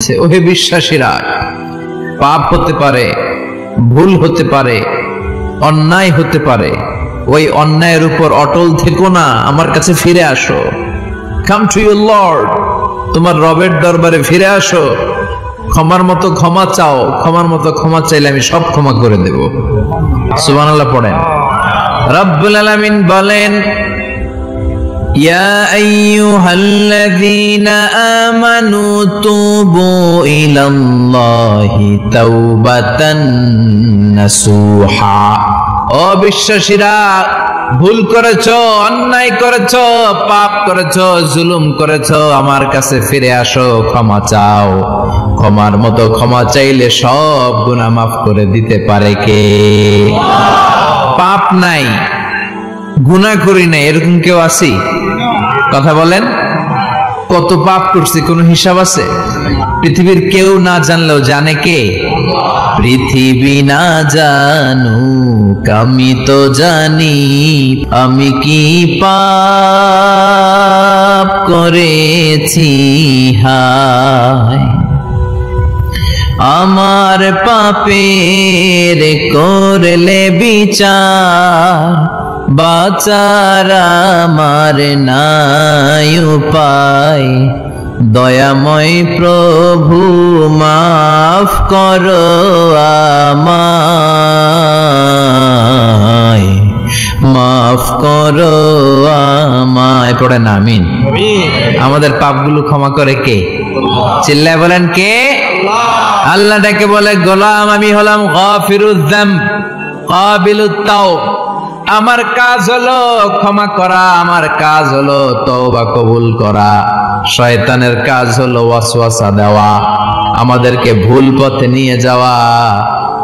দিয়েছে। ওহে বিশ্বাসীরা, পাপ হতে পারে, ভুল হতে পারে, অন্যায় হতে পারে, ওই অন্যায়ের উপর অটল থেকো না, আমার কাছে ফিরে আসো। কাম টু ইউর লর্ড, তোমার রবের দরবারে ফিরে আসো, ক্ষমার মতো ক্ষমা চাও, ক্ষমার মতো ক্ষমা চাইলে আমি সব ক্ষমা করে দেব। সুবহানাল্লাহ পড়েন। রব্বুল আলামিন বলেন, ইয়া আইয়ুহাল্লাযীনা আমানু তুবু ইলাল্লাহি তাওবাতান নাসুহা। ও বিশ্বাসীরা, ভুল করেছো, অন্যায় করেছো, পাপ করেছো, জুলুম করেছো, আমার কাছে ফিরে আসো, ক্ষমা চাও। ক্ষমার মতো ক্ষমা চাইলে সব গুনাহ মাফ করে দিতে পারে কে? পাপ নাই, গুনাহ করি নাই, এরকম কেউ আছে? কথা বলেন। কত পাপ করছি কোনো হিসাব আছে? পৃথিবীর কেউ না জানলেও জানে কে? পৃথিবী না জানুক আমি তো জানি, আমি কি পাপ করেছি হায়। আমার পাপের করলে বিচার, বাঁচার আমার নাই উপায়। দয়াময় প্রভু মাফ করো আমায়, মাফ করো আমায়। পড়েন আমিন। আমাদের পাপগুলো ক্ষমা করে কে? চিল্লায় বলেন কে? আল্লাহ ডেকে বলে, গোলাম আমি হলাম গাফিরুয যামব কাবিলুত তাওব। আমার কাজ হলো ক্ষমা করা, আমার কাজ হলো তওবা কবুল করা। শয়তানের কাজ হলো ওয়াসওয়াসা দেওয়া, আমাদেরকে ভুল পথে নিয়ে যাওয়া।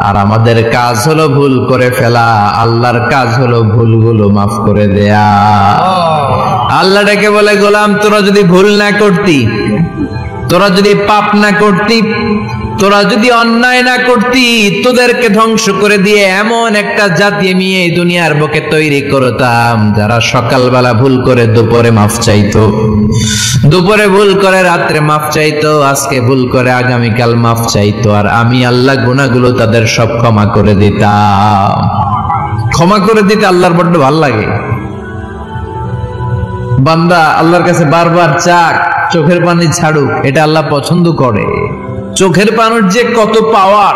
আর আমাদের কাজ হলো ভুল করে ফেলা, আল্লাহর কাজ হলো ভুলগুলো মাফ করে দেয়া। আল্লাহ ডেকে বলে, গোলাম তোরা যদি ভুল না করতি, তোরা যদি পাপ না করতি, তোরা যদি অন্যায় না করতি, তোদেরকে ধ্বংস করে দিয়ে এমন একটা জাতি আমি এই দুনিয়ার বুকে তৈরি করতাম যারা সকালবেলা ভুল করে দুপুরে মাফ চাইতো, দুপুরে ভুল করে রাত্রে মাফ চাইতো, আজকে ভুল করে আগামীকাল মাফ চাইতো। আর আমি আল্লাহ গুনাহগুলো তাদের সব ক্ষমা করে দিতাম। ক্ষমা করে দিতে আল্লাহর বড্ড ভালো লাগে। বান্দা আল্লাহর কাছে বারবার চাক, চোখের পানি ছাড়ুক, এটা আল্লাহ পছন্দ করে। চোখের পানির যে কত পাওয়ার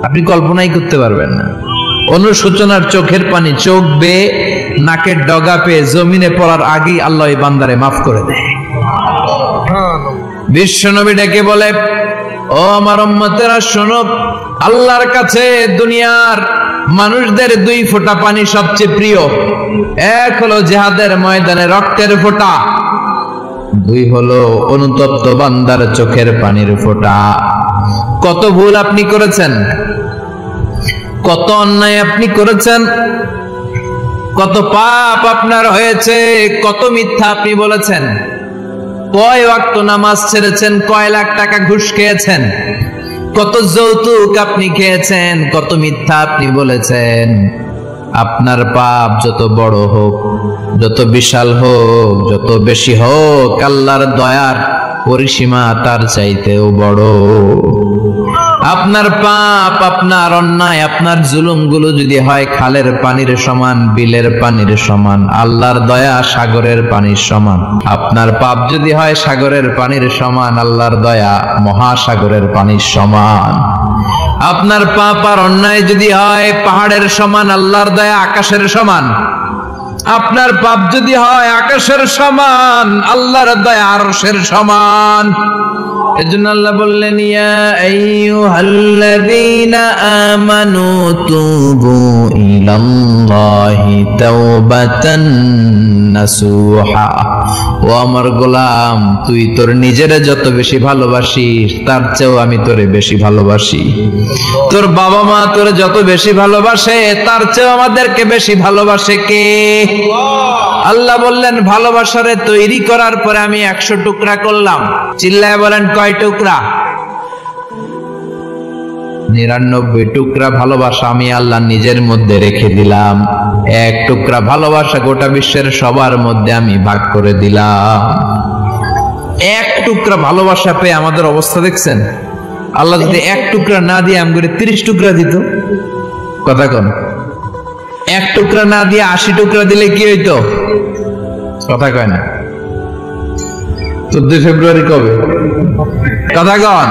আপনি কল্পনাই করতে পারবেন না। অনুশোচনার চোখের পানি চোখ বেয়ে নাকের ডগা পেয়ে জমিনে পড়ার আগেই আল্লাহ এই বান্দারে মাফ করে দেয়। বিশ্বনবী ডেকে বলে, ও আমার উম্মতেরা শোনো, আল্লাহর কাছে দুনিয়ার মানুষদের দুই ফোঁটা পানি সবচেয়ে প্রিয়। এক হলো জিহাদের ময়দানে রক্তের ফোঁটা, দুই হলো অনুতপ্ত বান্দার চোখের পানির ফোঁটা। কত ভুল আপনি করেছেন, কত অন্যায় আপনি করেছেন, কত পাপ আপনার হয়েছে, কত মিথ্যা আপনি বলেছেন, কয় ওয়াক্ত নামাজ ছেড়েছেন, কয় লাখ টাকা ঘুষ খেয়েছেন, কত যৌতুক আপনি খেয়েছেন, কত মিথ্যা আপনি বলেছেন। আপনার পাপ যত বড় হোক, যত বিশাল হোক, যত বেশি হোক, আল্লাহর দয়ার পরিসীমা তার চাইতেও বড়। আপনার পাপ, আপনার অন্যায়, আপনার জুলুমগুলো যদি হয় খালের পানির সমান, বিলের পানির সমান, আল্লাহর দয়া সাগরের পানির সমান। আপনার পাপ যদি হয় সাগরের পানির সমান, আল্লাহর দয়া মহাসাগরের পানির সমান। আপনার পাপ আর অন্যায় যদি হয় পাহাড়ের সমান, আল্লাহর দয়া আকাশের সমান। আপনার পাপ যদি হয় আকাশের সমান, আল্লাহর দয়া আরশের সমান। এজন্য আল্লাহ বললেন, ইয়া আইয়ুহাল্লাযীনা আমানু তুবু ইলাল্লাহি তাওবাতান নাসুহা। ও আমার গোলাম, তুই তোর নিজেরে যত বেশি ভালোবাসিস তার চেয়েও আমি তোরে বেশি ভালোবাসি। তোর বাবা মা তোরে যত বেশি ভালোবাসে তার চেয়েও আমাদেরকে বেশি ভালোবাসে কে? আল্লাহ বললেন, ভালোবাসারে তৈরি করার পরে আমি 100 টুকরা করলাম। চিল্লায় বলেন কয় টুকরা? 99 টুকরা ভালোবাসা আমি আল্লাহ নিজের মধ্যে রেখে দিলাম। 1 টুকরা ভালোবাসা গোটা বিশ্বের সবার মধ্যে আমি ভাগ করে দিলাম। এক টুকরা ভালোবাসা পেয়ে আমাদের অবস্থা দেখছেন? আল্লাহ যদি এক টুকরা না দিয়ে আমাদের 30 টুকরা দিত, কথা কোন? এক টুকরা না দিয়ে 80 টুকরা দিলে কি হইতো? কথা কয় না। 14 ফেব্রুয়ারি কবে? কথা কন।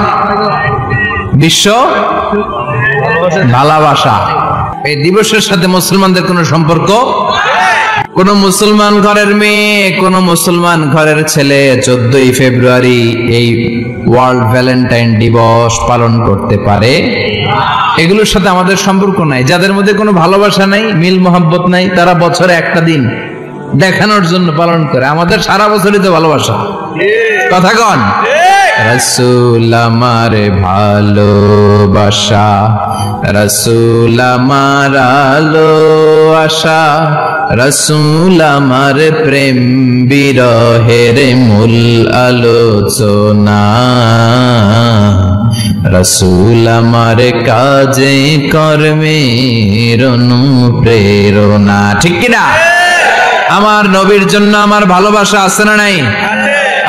বিশ্ব ভালোবাসা এই দিবসের সাথে মুসলমানদের কোন সম্পর্ক? কোন মুসলমান ঘরের মেয়ে, কোন মুসলমান ঘরের ছেলে 14 ফেব্রুয়ারি এই ওয়ার্ল্ড ভ্যালেন্টাইন দিবস পালন করতে পারে? এগুলোর সাথে আমাদের সম্পর্ক নাই। যাদের মধ্যে কোনো ভালোবাসা নাই, মিল মোহাব্বত নাই, তারা বছরে একটা দিন দেখানোর জন্য পালন করে। আমাদের সারা বছরই তো ভালোবাসা। কথা কন। রাসূল আমার ভালোবাসা, রাসূল আমার আলো আশা, রাসূল আমার প্রেম বিরহের মূল আলোচনা, রাসূল আমার কাজে কর্মের অনুপ্রেরণা। ঠিক কিনা? আমার নবীর জন্য আমার ভালোবাসা আছে না নাই?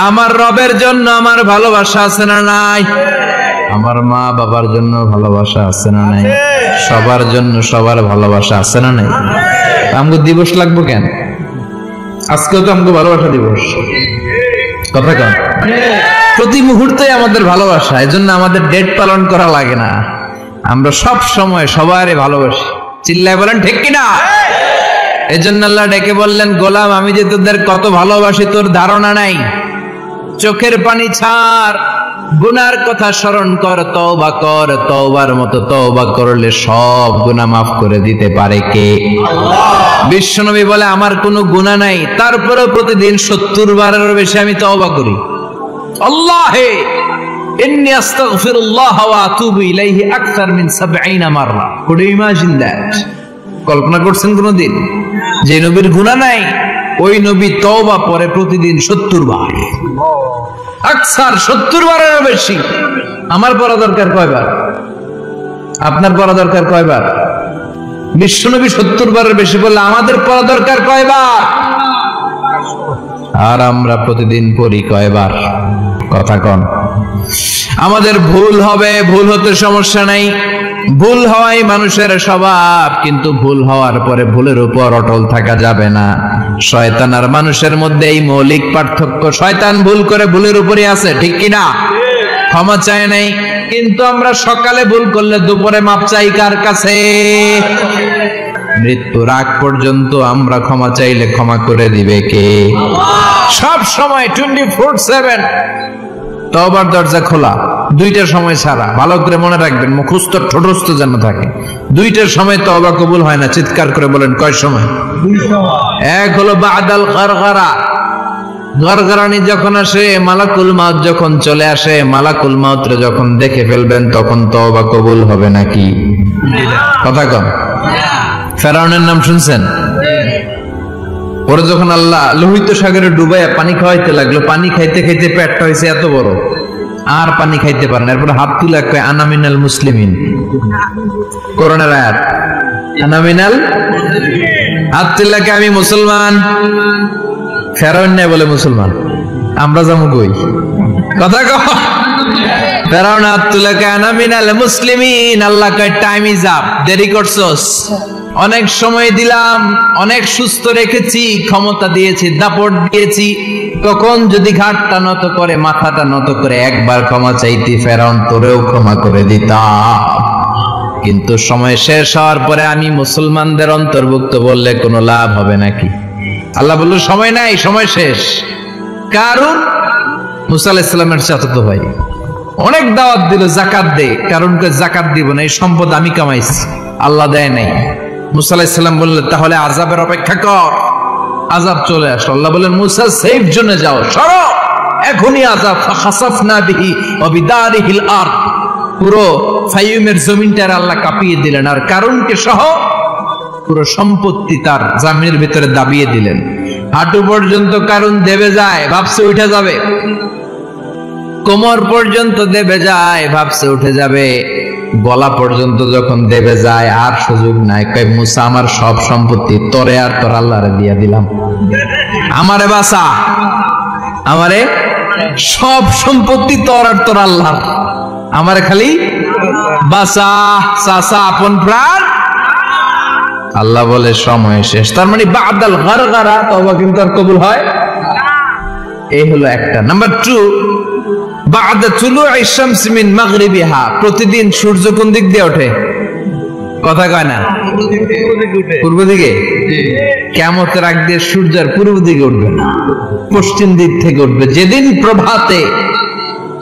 আমার রবের জন্য আমার ভালোবাসা আছে না নাই? আমার মা বাবার জন্য ভালোবাসা আছে না নাই? সবার জন্য সবার ভালোবাসা আছে না নাই? আমগো দিবস লাগবো কেন? আজকেও তো আমগো ভালোবাসা দিবস। কথা কন। প্রতি মুহূর্তে আমাদের ভালোবাসা, এজন্য আমাদের ডেট পালন করা লাগে না। আমরা সব সময় সবারই ভালোবাসি। চিল্লায় বলেন ঠিক কিনা? এজন্য আল্লাহ ডেকে বললেন, গোলাম আমি যে তোদের কত ভালোবাসি তোর ধারণা নাই। চোখের পানি ছাড়, গুনার কথা স্মরণ কর, তওবা কর। তওবার মতো তওবা করলে সব গুনাহ মাফ করে দিতে পারে কে? আল্লাহ। বিশ্বনবী বলে আমার কোনো গুনাহ নাই, তারপরেও প্রতিদিন 70 বারের বেশি আমি তওবা করি। আল্লাহে ইন্নী আস্তাগফিরুল্লাহ ওয়া আতুবু ইলাইহি আকসার মিন 70 মাররা। Could you imagine that? কল্পনা করছেন কোনদিন যে নবীর গুনাহ নাই, ওই নবী তওবা পড়ে প্রতিদিন 70 বার, আকসার 70 বারেরও বেশি। আমার পড়া দরকার কয়বার? আপনার পড়া দরকার কয়বার? বিশ্বনবী 70 বারের বেশি বললে আমাদের পড়া দরকার কয়বার? আর আমরা প্রতিদিন পড়ি কয়বার? কথা কন। আমাদের ভুল হবে, ভুল হতে সমস্যা নাই, ভুল হওয়াই মানুষের স্বভাব, কিন্তু ভুল হওয়ার পরে ভুলের উপর অটল থাকা যাবে না। শয়তান আর মানুষের মধ্যে এই মৌলিক পার্থক্য। শয়তান ভুল করে ভুলের উপরই আছে, ঠিক কিনা? ক্ষমা চায় নাই, কিন্তু আমরা সকালে ভুল করলে দুপুরে মাপ চাই কার কাছে? মৃত্যুর আগ পর্যন্ত আমরা ক্ষমা চাইলে ক্ষমা করে দিবে কে? সব সময় 24/7 তওবার দরজা খোলা, দুইটার সময় ছাড়া। ভালো করে মনে রাখবেন, মুখস্থ ঠোঁটস্থ যেন থাকে। দুইটার সময় তওবা কবুল হয় না। চিৎকার করে বলেন কয় সময়? এক হলো বাদাল গারগারা, গারগারানি যখন আসে, মালাকুল মাউত যখন চলে আসে, মালাকুল মাউতরে যখন দেখে ফেলবেন তখন তওবা কবুল হবে নাকি? কথা কম। ফেরাউনের নাম শুনছেন? ওরা যখন আল্লাহ লোহিত সাগরে ডুবাইয়া পানি খাওয়াইতে লাগলো, পানি খাইতে খাইতে পেটটা হয়েছে এত বড়, আর পানি খাইতে পারে না। এরপরে হাত তুলে কয় আনা মিনাল মুসলিমিন। কোরআনের আয়াত, আনা মিনাল, হাত তুলে কয় আমি মুসলমান। ফেরাউন নাই বলে মুসলমান, আমরা যাবো কই? কথা কও। ফেরাউন হাত তুলে কয় আনা মিনাল মুসলিমিন। আল্লাহ কয় টাইম ইজ আপ, দেরি করছস। অনেক সময় দিলাম, অনেক সুস্থ রেখেছি, ক্ষমতা দিয়েছি, দাপট দিয়েছি, তখন যদি ঘাটটা নত করে, মাথাটা নত করে একবার ক্ষমা চাইতি, ফেরাউন তোরেও ক্ষমা করে দিতাম। কিন্তু সময় শেষ হওয়ার পরে আমি মুসলমানদের অন্তর্ভুক্ত বললে কোনো লাভ হবে নাকি? আল্লাহ বলল সময় নাই, সময় শেষ। কারণ মুসা আলাইহিস সালামের চাচাতো ভাই অনেক দাওয়াত দিল, জাকাত দে। কারণ জাকাত দিব না, এই সম্পদ আমি কামাইছি, আল্লাহ দেয় নাই। মুসা আলাইহিস সালাম বললেন তাহলে আযাবের অপেক্ষা কর। আযাব চলে আসলো। আল্লাহ বললেন মুসা সেফ জোনে যাও, সরো, এখনই আযাব। ফাখাসাফনা বিহি ওয়া বিদারিহিল আরদ, পুরো ফাইয়ুমের জমিনটার আল্লাহ কাঁপিয়ে দিলেন, আর কারণকে সহ পুরো সম্পত্তি তার জামিনের ভিতরে দাবিয়ে দিলেন। হাঁটু পর্যন্ত কারণ দেবে যায়, ভাবছে উঠে যাবে। কোমর পর্যন্ত দেবে যায়, ভাবছে উঠে যাবে। গলা পর্যন্ত যখন দেবে যায় আর সুযোগ নাই। কয় মুসা আমার সব সম্পত্তি তোরে আর তোর আল্লাহরে দিয়া দিলাম, আমারে বাঁচা, আমারে সব সম্পত্তি তোর আর তোর আল্লাহর, আমার খালি বাসা চাচা আপন প্রাণ। আল্লাহ বলে সময় শেষ। তার মানে বাদাল গারগারা তওবা কিন্তু আর কবুল হয়। এই হলো একটা। নাম্বার 2, বাদা তুলুই শামস মিন মাগরিবিহা, প্রতিদিন সূর্য কোন দিক দিয়ে ওঠে? কথা কয় না, পূর্ব দিকে। কিয়ামতের আগ দিয়ে সূর্য আর পূর্ব দিকে উঠবে না, পশ্চিম দিক থেকে উঠবে। যেদিন প্রভাতে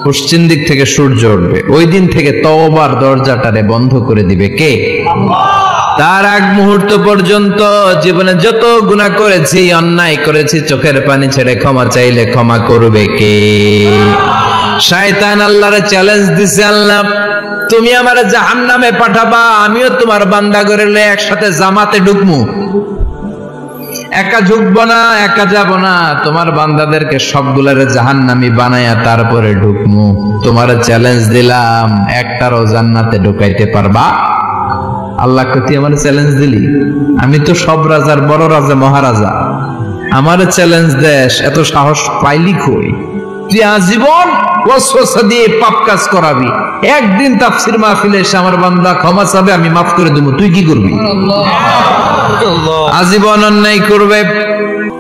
পশ্চিম দিক থেকে সূর্য উঠবে, ওই দিন থেকে তওবার দরজাটারে বন্ধ করে দিবে কে? তার আগ মুহূর্ত পর্যন্ত জীবনে যত গুনাহ করেছি, অন্যায় করেছি, চোখের পানি ছেড়ে ক্ষমা চাইলে ক্ষমা করবে কে? শয়তান আল্লাহরে চ্যালেঞ্জ দিছে, আল্লাহ তুমি আমারে জাহান্নামে পাঠাবা, আমিও তোমার বান্দা করে একসাথে জামাতে ঢুকমু। একা ঢুকবো না, একা যাব না, তোমার বান্দাদেরকে সবগুলারে জাহান্নামী বানায়া তারপরে ঢুকমু। তোমার চ্যালেঞ্জ দিলাম, একটারও জান্নাতে ঢুকাইতে পারবা? আল্লাহ তুই আমার চ্যালেঞ্জ দিলি? আমি তো সব রাজার বড় রাজা, মহারাজা, আমার চ্যালেঞ্জ দেশ, এত সাহস পাইলি কই? তুই আজীবন ওয়াসওয়াসা দিয়ে পাপ কাজ করাবি, একদিন তাফসীর মাহফিলে এসে আমার বান্দা ক্ষমা চাবে, আমি মাফ করে দেব, তুই কি করবি? আজীবন অন্যায় করবে,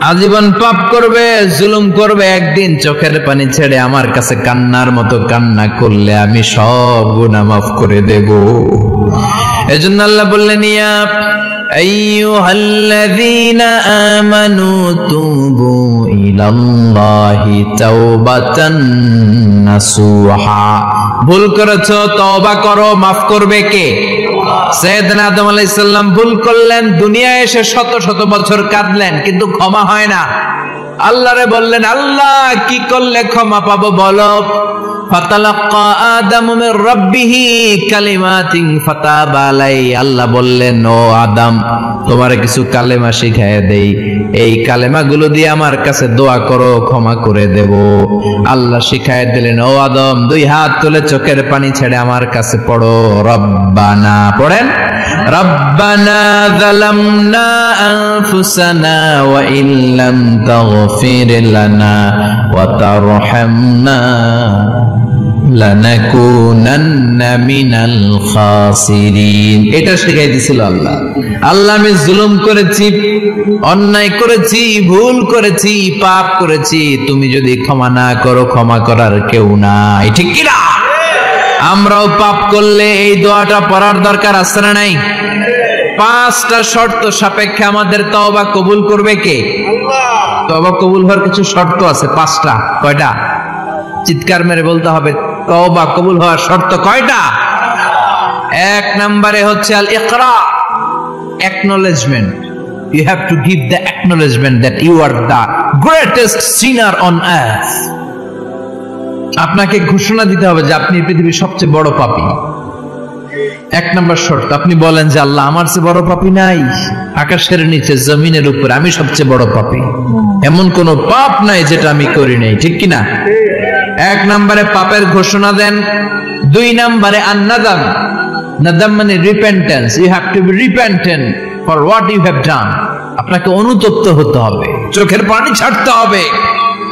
আজীবন পাপ করবে, জুলুম করবে, একদিন চোখের পানি ছেড়ে আমার কাছে কান্নার মতো কান্না করলে আমি সব গুনাহ মাফ করে দেব। এজন্য আল্লাহ বললেন, ইয়া আইয়ুহাল্লাযীনা আমানু তুবু ইলাল্লাহি তাওবাতান নাসুহা। ভুল করেছো, তওবা করো, মাফ করবে কে? সাইয়েদনা আদম আলাইহিস সালাম ভুল করলেন, দুনিয়ায় এসে শত শত বছর কাঁদলেন, কিন্তু ক্ষমা হয় না। আল্লাহরে বললেন, আল্লাহ কি করলে ক্ষমা পাবো বলো? ফাতালাক্কা আদামু মির রাব্বিহি কালিমাতিন ফাতাবা আলাইহি। আল্লাহ বললেন, ও আদম, তোমার কিছু কালেমা শিখায় দেই, এই কালেমাগুলো দিয়ে আমার কাছে দোয়া করো, ক্ষমা করে দেব। আল্লাহ শিখায় দিলেন, ও আদম, 2 হাত তুলে চোখের পানি ছেড়ে আমার কাছে পড়ো, রব্বানা, পড়েন, রব্বানা যালামনা আনফুসানা ওয়া ইল্লাম তাগফির লানা ওয়া তারহামনা লানাকুনান্না মিনাল খাসিরিন। এটা শিখাই দিয়েছিল আল্লাহ। আল্লাহ আমি জুলুম করেছি, অন্যায় করেছি, ভুল করেছি, পাপ করেছি, তুমি যদি ক্ষমা না করো, ক্ষমা করার কেউ নাই, ঠিক কি না? আমরাও পাপ করলে এই দোয়াটা পড়ার দরকার আছে না নাই? 5টা শর্ত সাপেক্ষে আমাদের তওবা কবুল করবে কে? আল্লাহ। তওবা কবুল হওয়ার কিছু শর্ত আছে, 5টা। কয়টা? চিৎকার মেরে বলতে হবে, তওবা কবুল হওয়ার শর্ত কয়টা? 1 নম্বরে হচ্ছে আল ইকরা, acknowledgement. You have to give the acknowledgement that you are the greatest sinner on earth. আপনাকে ঘোষণা দিতে হবে যে আপনি পৃথিবীর সবচেয়ে বড় পাপী। 1 নম্বর শর্ত, আপনি বলেন যে আল্লাহ আমার চেয়ে বড় পাপী নাই, আকাশের নিচে জমিনের উপরে আমি সবচেয়ে বড় পাপী, এমন কোন পাপ নাই যেটা আমি করি নাই, ঠিক কিনা? 1 নম্বরে পাপের ঘোষণা দেন। 2 নম্বরে আন-নাদাম, নাদাম মানে repentance. You have to be repentant for what you have done. আপনাকে অনুতপ্ত হতে হবে, চোখের পানি ছাড়তে হবে,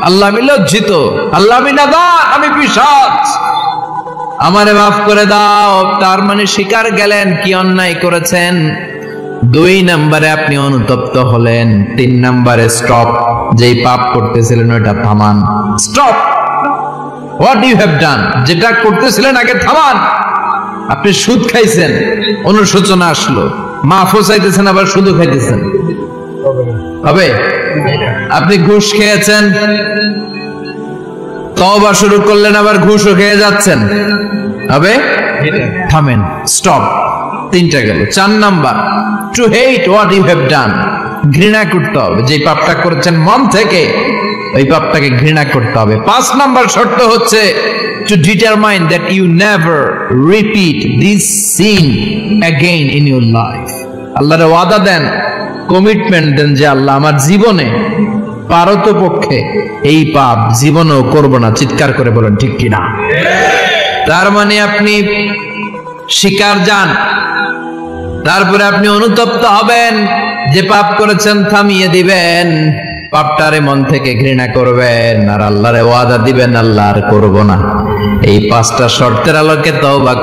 আল্লাহ আমি লজ্জিত, আল্লাহ আমি নাদাম, আমি পিশাচ, আমারে মাফ করে দাও। তার মানে স্বীকার গেলেন কি অন্যায় করেছেন। 2 নম্বরে আপনি অনুতপ্ত হলেন। 3 নম্বরে স্টপ, যেই পাপ করতেছিলেন ওটা থামান, stop, what you have done, যেটা করতেছিলেন আগে থামান। আপনি সুদ খাইছেন, অনুশোচনা আসলো, মাফও চাইতেছেন, আবার সুদও খাইতেছেন, হবে? আপনি ঘুষ খেয়েছেন, তওবা শুরু করলেন, আবার ঘুষও খেয়ে যাচ্ছেন, হবে? থামেন, স্টপ। 3টা গেল। 4 number, to hate what you have done, ঘৃণা করতে হবে, যে পাপটা করেছেন মন থেকে ওই পাপটাকে ঘৃণা করতে হবে। 5 নাম্বার শর্ত হচ্ছে to determine that you never repeat this sin again in your life. আল্লাহর ওয়াদা দেন, কমিটমেন্ট দেন যে আল্লাহ আমার জীবনে পারতপক্ষে এই পাপ জীবনেও করব না। চিৎকার করে বলেন ঠিক কিনা? তার মানে আপনি স্বীকার যান, তারপরে আপনি অনুতপ্ত হবেন, যে পাপ করেছেন থামিয়ে দিবেন, পাপটারে মন থেকে ঘৃণা করবেন আর আল্লাহরে ওয়াদা দিবেন আল্লাহ আর করব না। এই 5টা শর্তের আলোকে তওবা